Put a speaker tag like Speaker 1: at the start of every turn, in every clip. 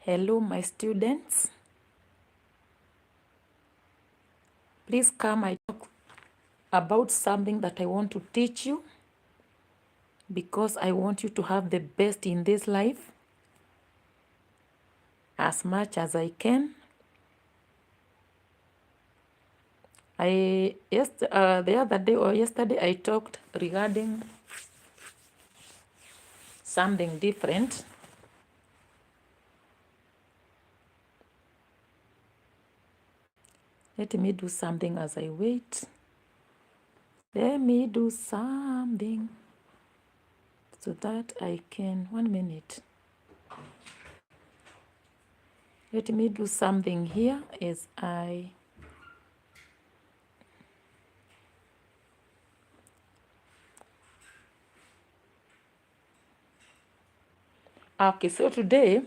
Speaker 1: Hello, my students. Please come. I talk about something that I want to teach you because I want you to have the best in this life as much as I can. The other day or yesterday, I talked regarding something different. Let me do something as I wait. Let me do something so that I can. 1 minute. Let me do something here as I. Okay, so today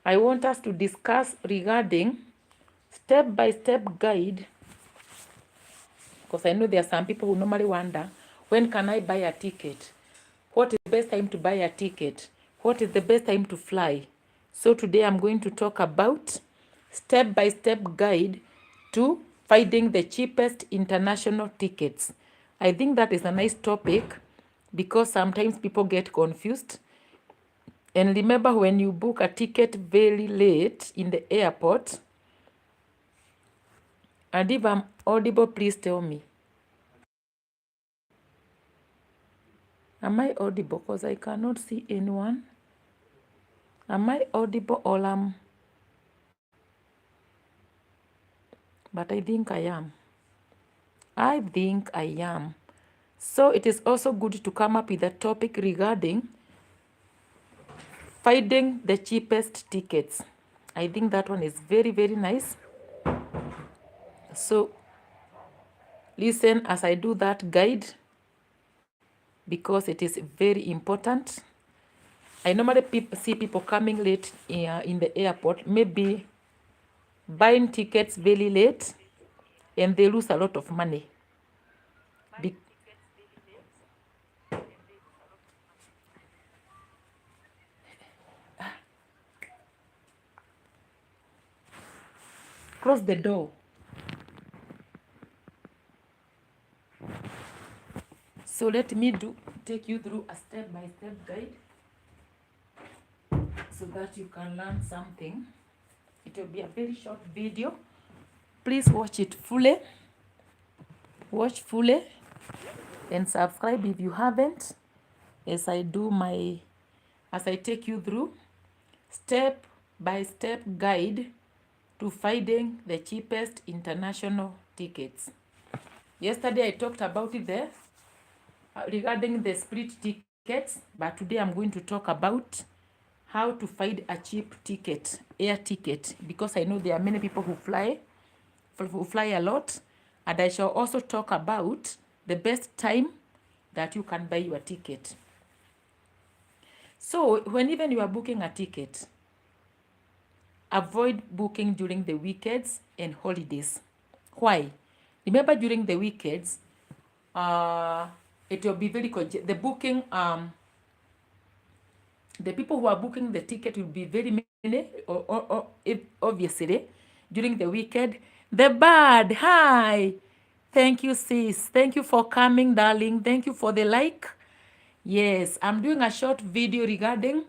Speaker 1: I want us to discuss regarding step-by-step guide, because I know there are some people who normally wonder, when can I buy a ticket? What is the best time to buy a ticket? What is the best time to fly? So today I'm going to talk about step-by-step guide to finding the cheapest international tickets. I think that is a nice topic because sometimes people get confused. And remember, when you book a ticket very late in the airport, and if I'm audible, please tell me. Am I audible? Because I cannot see anyone. Am I audible or am? But I think I am. I think I am. So it is also good to come up with a topic regarding finding the cheapest tickets. I think that one is very, very nice. So listen as I do that guide because it is very important. I normally see people coming late in the airport, maybe buying tickets very late, and they lose a lot of money. Be Close the door. So let me take you through a step-by-step guide so that you can learn something. It will be a very short video. Please watch it fully. Watch fully and subscribe if you haven't, as I take you through step-by-step guide to finding the cheapest international tickets. Yesterday I talked about it there regarding the split tickets, but today I'm going to talk about how to find a cheap ticket, air ticket, because I know there are many people who fly a lot, and I shall also talk about the best time that you can buy your ticket. So when even you are booking a ticket, avoid booking during the weekends and holidays. Why? Remember, during the weekends, it will be very the booking the people who are booking the ticket will be very many, or obviously during the weekend. The bird, hi, thank you sis, thank you for coming darling, thank you for the like. Yes, I'm doing a short video regarding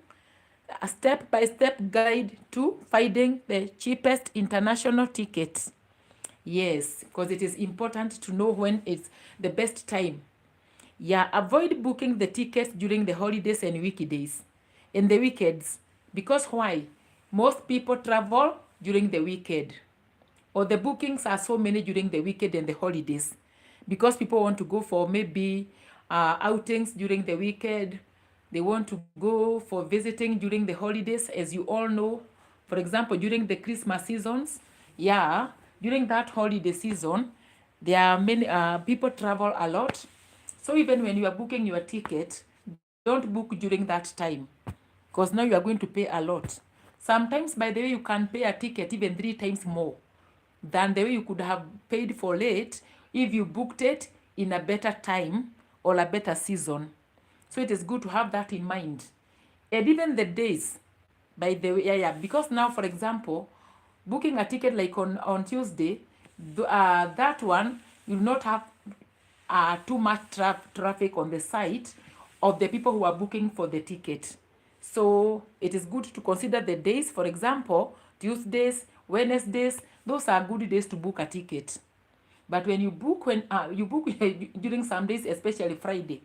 Speaker 1: a step-by-step guide to finding the cheapest international tickets. Yes, because it is important to know when it's the best time. Yeah, avoid booking the tickets during the holidays and weekdays and the weekends. Because why? Most people travel during the weekend, or the bookings are so many during the weekend and the holidays, because people want to go for maybe outings during the weekend. They want to go for visiting during the holidays, as you all know. For example, during the Christmas seasons, yeah, during that holiday season, there are many people travel a lot. So even when you are booking your ticket, don't book during that time, because now you are going to pay a lot. Sometimes, by the way, you can pay a ticket even 3 times more than the way you could have paid for late if you booked it in a better time or a better season. So it is good to have that in mind. And even the days, By the way, yeah, because now, for example, booking a ticket like on Tuesday, that one you will not have too much traffic on the site of the people who are booking for the ticket. So it is good to consider the days. For example, Tuesdays, Wednesdays, those are good days to book a ticket. But when you book during some days, especially Friday,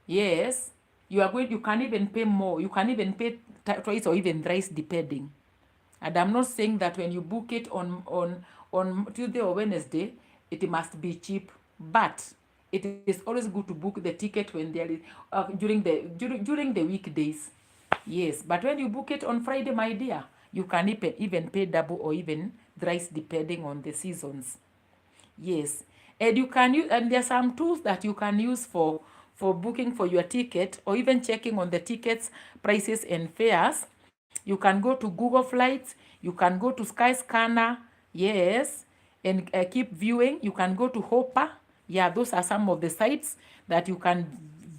Speaker 1: yes, you can even pay more. You can even pay twice or even thrice depending. And I'm not saying that when you book it on Tuesday or Wednesday, it must be cheap, but it is always good to book the ticket when there is during the weekdays. Yes, but when you book it on Friday, my dear, you can even pay double or even thrice depending on the seasons. Yes, and you can use, and there are some tools that you can use for booking for your ticket or even checking on the tickets prices and fares. You can go to Google Flights, you can go to Skyscanner, yes, and keep viewing. You can go to Hopper. Yeah, those are some of the sites that you can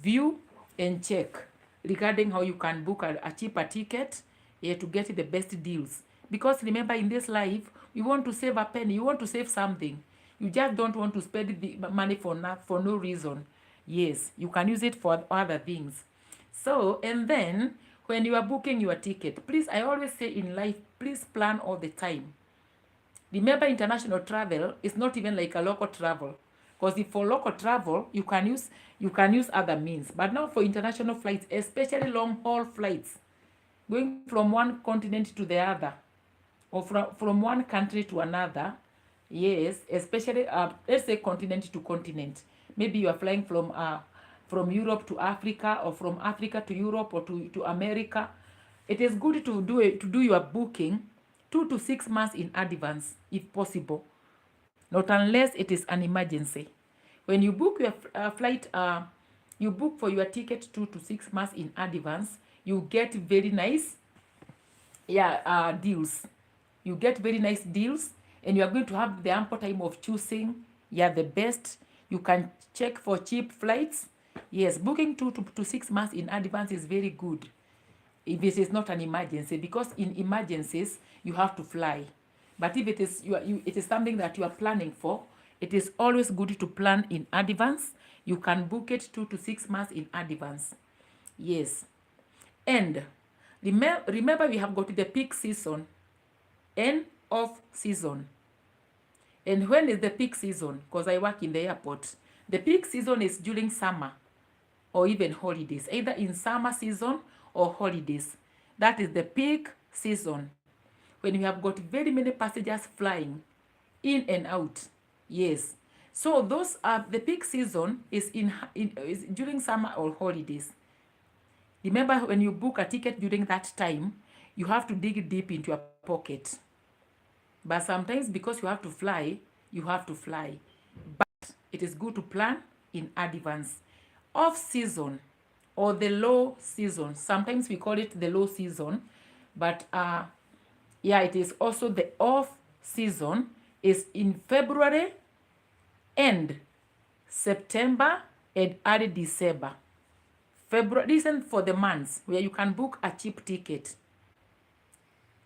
Speaker 1: view and check regarding how you can book a cheaper ticket, yeah, to get the best deals. Because remember, in this life, you want to save a penny, you want to save something. You just don't want to spend the money for no reason. Yes, you can use it for other things. So, and then when you are booking your ticket, please, I always say in life, please plan all the time. Remember, international travel is not even like a local travel. Because if for local travel, you can use other means. But now for international flights, especially long haul flights, going from one continent to the other, or from one country to another, yes, especially let's say continent to continent. Maybe you are flying from Europe to Africa, or from Africa to Europe, or to America. It is good to do your booking 2 to 6 months in advance if possible, not unless it is an emergency. When you book your flight, you book for your ticket 2 to 6 months in advance, you get very nice, deals. You get very nice deals, and you are going to have the ample time of choosing, the best. You can check for cheap flights. Yes, booking 2 to 6 months in advance is very good if it is not an emergency, because in emergencies you have to fly. But if it is something that you are planning for, it is always good to plan in advance. You can book it 2 to 6 months in advance. Yes. And remember, we have got the peak season and off season. And when is the peak season? Because I work in the airport. The peak season is during summer or even holidays, either in summer season or holidays. That is the peak season, when we have got very many passengers flying in and out. Yes. So those are the peak season is is during summer or holidays. Remember, when you book a ticket during that time, you have to dig deep into your pocket. But sometimes, because you have to fly, you have to fly. But it is good to plan in advance. Off season or the low season. Sometimes we call it the low season, but it is also the off season is in February and September and early December. February, listen for the months where you can book a cheap ticket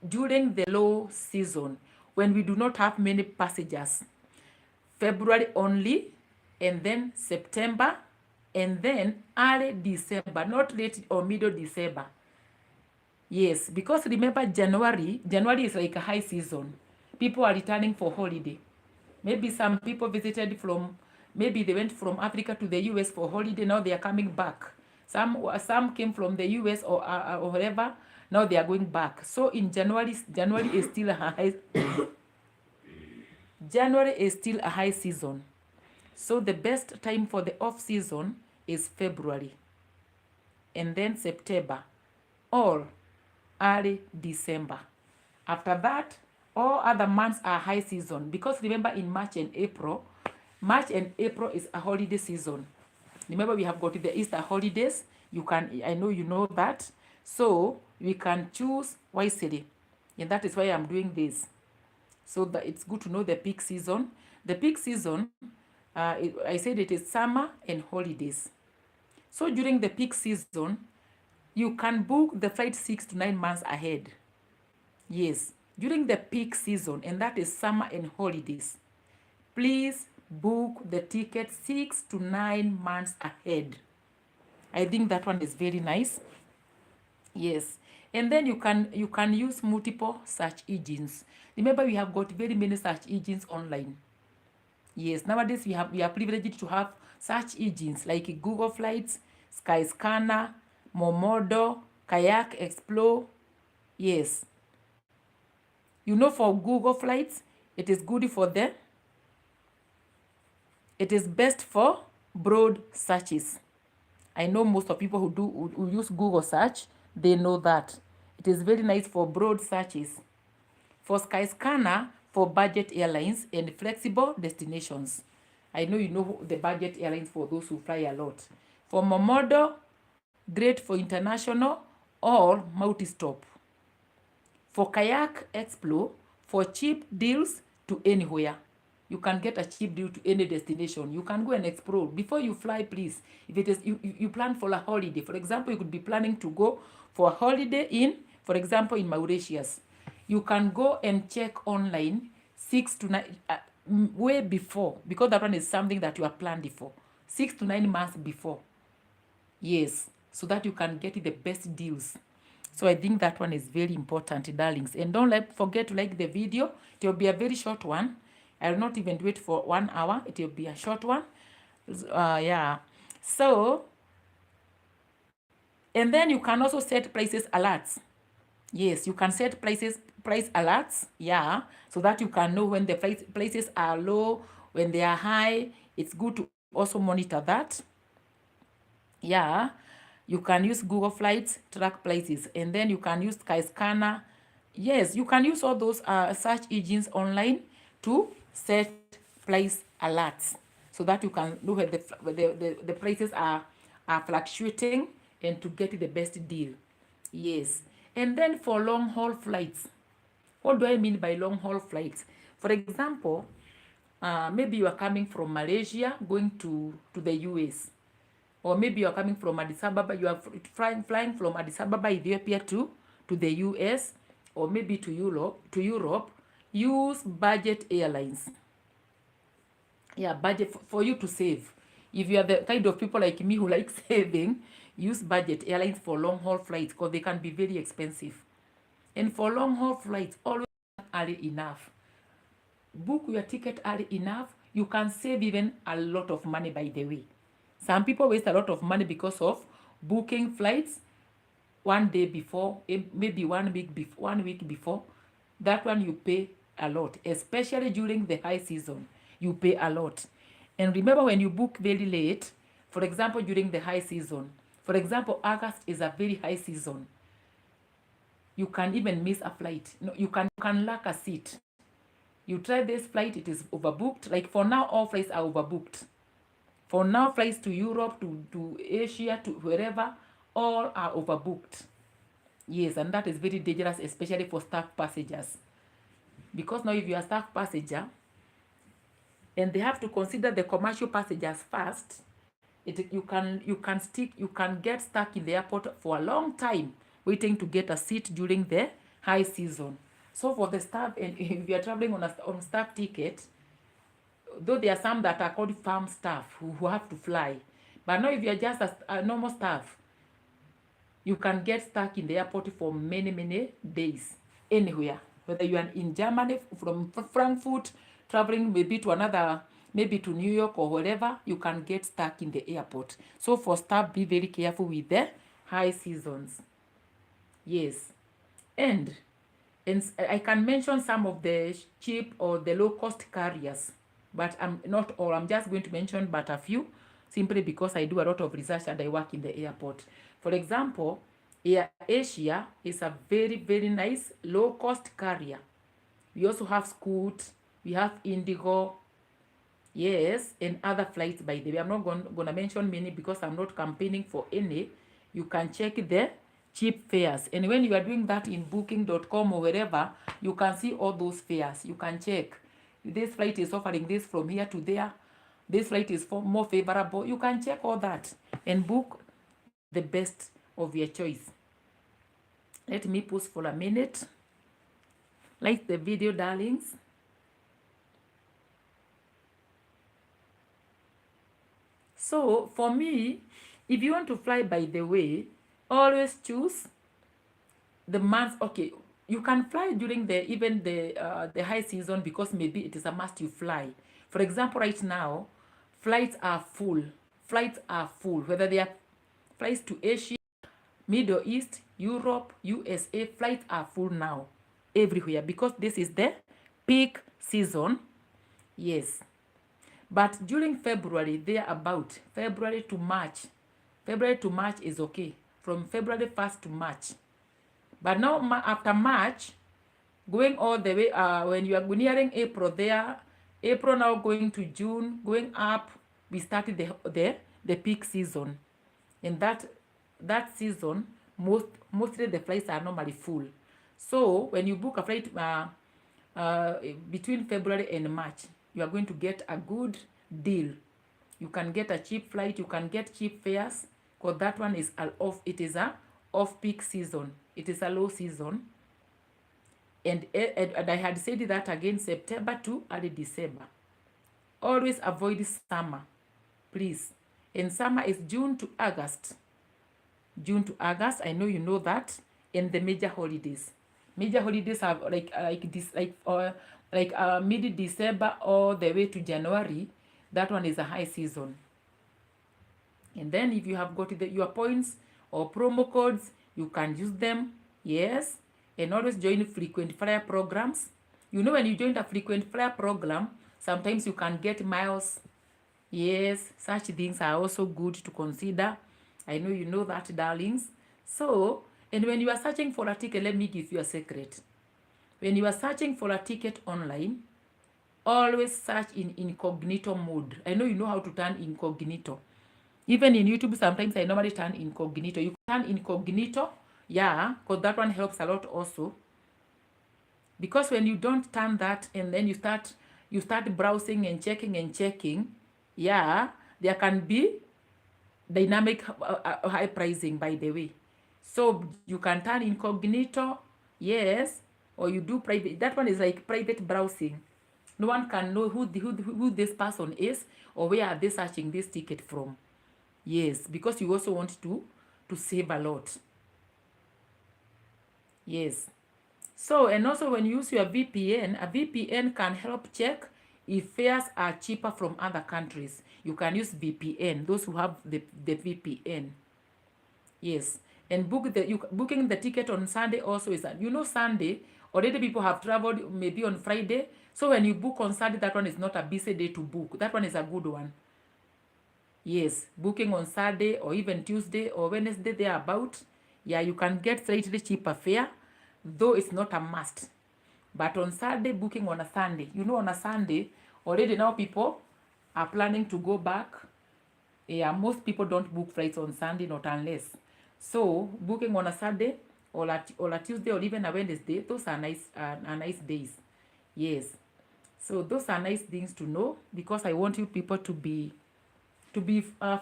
Speaker 1: during the low season, when we do not have many passengers. February only, and then September, and then early December, not late or middle December. Yes, because remember, January is like a high season. People are returning for holiday. Maybe some people maybe they went from Africa to the US for holiday. Now they are coming back. Some came from the US or wherever. Now they are going back. So in January is still a high. January is still a high season. So the best time for the off season is February, and then September, or early December. After that, all other months are high season, because remember, in March and April is a holiday season. Remember, we have got the Easter holidays. I know you know that. So we can choose wisely. And that is why I'm doing this. So that it's good to know the peak season. The peak season, I said it is summer and holidays. So during the peak season, You can book the flight 6 to 9 months ahead. Yes, during the peak season, and that is summer and holidays. Please book the ticket 6 to 9 months ahead. I think that one is very nice. Yes. And then you can use multiple search engines. Remember, we have got very many search engines online. Yes, nowadays we are privileged to have search engines like Google Flights, Skyscanner, Momodo, Kayak Explore. Yes. You know, for Google Flights, it is good for them. It is best for broad searches. I know most of people who use Google search, they know that. It is very nice for broad searches. For Skyscanner, for budget airlines and flexible destinations. I know you know the budget airlines for those who fly a lot. For Momodo, great for international or multi-stop. For Kayak Explore, for cheap deals to anywhere. You can get a cheap deal to any destination. You can go and explore. Before you fly, please, if it is you plan for a holiday, for example, you could be planning to go for a holiday in, for example, in Mauritius. You can go and check online 6 to 9, way before, because that one is something that you are planned for. 6 to 9 months before. Yes, so that you can get the best deals. So I think that one is very important, darlings. And don't forget to like the video. It will be a very short one. I will not even do it for 1 hour. It will be a short one. Yeah. So, and then you can also set prices alerts. Yes, you can set price alerts. Yeah, so that you can know when the prices are low, when they are high. It's good to also monitor that. Yeah, you can use Google Flights, track places, and then you can use Skyscanner. Yes, you can use all those search engines online to set price alerts so that you can know where the prices are fluctuating and to get the best deal. Yes, and then for long haul flights, what do I mean by long haul flights? For example, maybe you are coming from Malaysia going to the US, or maybe you are coming from Addis Ababa, you are flying from Addis Ababa, Ethiopia to the US, or maybe to Europe. Use budget airlines. Yeah, budget for you to save. If you are the kind of people like me who like saving, use budget airlines for long haul flights because they can be very expensive. And for long haul flights, always early enough. Book your ticket early enough. You can save even a lot of money, by the way. Some people waste a lot of money because of booking flights one day before, maybe 1 week before. That one you pay a lot, especially during the high season. You pay a lot. And remember, when you book very late, for example, during the high season, for example, August is a very high season. You can even miss a flight. No, you can lack a seat. You try this flight, it is overbooked. Like for now, all flights are overbooked. For now, flights to Europe, to Asia, to wherever, all are overbooked. Yes, and that is very dangerous, especially for staff passengers. Because now if you are a staff passenger, and they have to consider the commercial passengers first, you can get stuck in the airport for a long time waiting to get a seat during the high season. So for the staff, and if you are traveling on staff ticket, though there are some that are called farm staff who have to fly, but now if you are just a normal staff, you can get stuck in the airport for many days anywhere, whether you are in Germany, from Frankfurt, traveling maybe to another, maybe to New York or wherever, you can get stuck in the airport. So for staff, be very careful with the high seasons. Yes, and I can mention some of the cheap or the low cost carriers, but I'm not all. I'm just going to mention but a few, simply because I do a lot of research and I work in the airport. For example, Air Asia is a very nice low cost carrier. We also have Scoot, we have Indigo, yes, and other flights, by the way. I'm not going to mention many because I'm not campaigning for any. You can check the cheap fares. And when you are doing that in booking.com or wherever, you can see all those fares. You can check. This flight is offering this from here to there. This flight is more favorable. You can check all that and book the best of your choice. Let me pause for a minute. Like the video, darlings. So for me, if you want to fly, by the way, always choose the months. Okay, you can fly during even the high season, because maybe it is a must you fly. For example, right now, flights are full. Flights are full. Whether they are flights to Asia, Middle East, Europe, USA, flights are full now everywhere, because this is the peak season. Yes. But during February, they are about February to March. February to March is okay. From February 1st to March. But now after March, going all the way, when you are nearing April there, April now going to June, going up, we started the peak season. In that season, mostly the flights are normally full. So when you book a flight between February and March, you are going to get a good deal. You can get a cheap flight, you can get cheap fares, because that one is it is a off-peak season. It is a low season. And I had said that again, September to early December. Always avoid summer, please. And summer is June to August. June to August, I know you know that. And the major holidays. Major holidays are mid-December all the way to January. That one is a high season. And then if you have got your points or promo codes, you can use them. Yes. And always join frequent flyer programs. You know, when you join a frequent flyer program, sometimes you can get miles. Yes, such things are also good to consider. I know you know that, darlings. So, and when you are searching for a ticket, let me give you a secret. When you are searching for a ticket online, always search in incognito mode. I know you know how to turn incognito. Even in YouTube, sometimes I normally turn incognito. You can turn incognito, yeah, because that one helps a lot also. Because when you don't turn that, and then you start browsing and checking, yeah, there can be dynamic high pricing, by the way. So you can turn incognito, yes, or you do private. That one is like private browsing. No one can know who this person is, or where are they searching this ticket from. Yes, because you also want to save a lot. Yes. So, and also when you use your VPN, a VPN can help check if fares are cheaper from other countries. You can use VPN, those who have the VPN. Yes. And booking the ticket on Sunday also is that, Sunday, already people have traveled maybe on Friday. So when you book on Sunday, that one is not a busy day to book. That one is a good one. Yes, booking on Saturday or even Tuesday or Wednesday thereabout, yeah, you can get slightly cheaper fare, though it's not a must. But on Saturday, booking on a Sunday, on a Sunday, already now people are planning to go back. Yeah, most people don't book flights on Sunday, not unless. So booking on a Saturday or a Tuesday or even a Wednesday, those are nice days. Yes. So those are nice things to know, because I want you people to be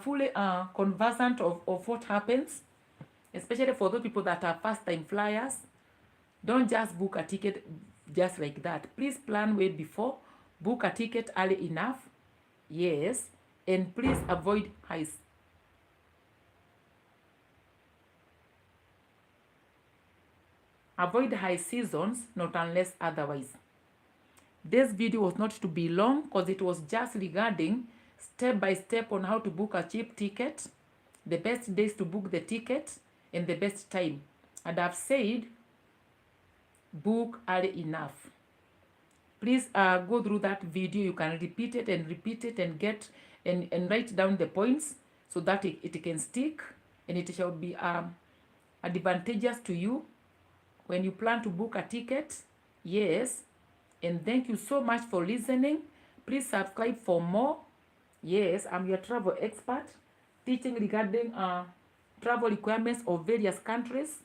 Speaker 1: fully conversant of what happens, especially for those people that are first-time flyers. Don't just book a ticket just like that. Please plan way before. Book a ticket early enough. Yes. And please avoid high seasons, not unless otherwise. This video was not to be long, because it was just regarding step by step on how to book a cheap ticket, the best days to book the ticket, and the best time. And I've said, book early enough. Please go through that video. You can repeat it and get and write down the points, so that it can stick, and it shall be advantageous to you when you plan to book a ticket. Yes. And thank you so much for listening. Please subscribe for more. Yes, I'm your travel expert, teaching regarding travel requirements of various countries.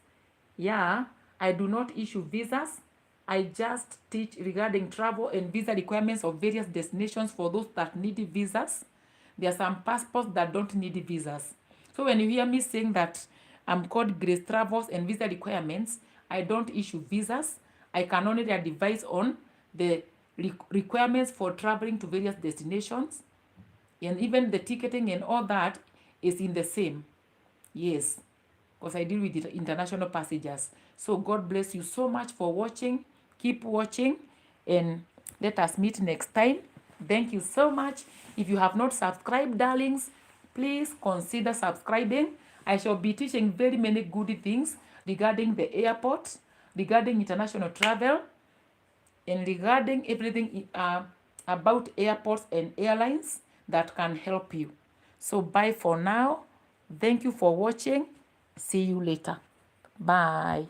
Speaker 1: Yeah, I do not issue visas. I just teach regarding travel and visa requirements of various destinations for those that need visas. There are some passports that don't need visas. So when you hear me saying that I'm called Grace Travels and Visa Requirements. I don't issue visas. I can only advise on the requirements for traveling to various destinations, and even the ticketing and all that is in the same. Yes, because I deal with international passengers. So God bless you so much for watching. Keep watching and let us meet next time. Thank you so much. If you have not subscribed, darlings, please consider subscribing. I shall be teaching very many good things regarding the airport, regarding international travel, and regarding everything about airports and airlines that can help you. So bye for now. Thank you for watching. See you later. Bye.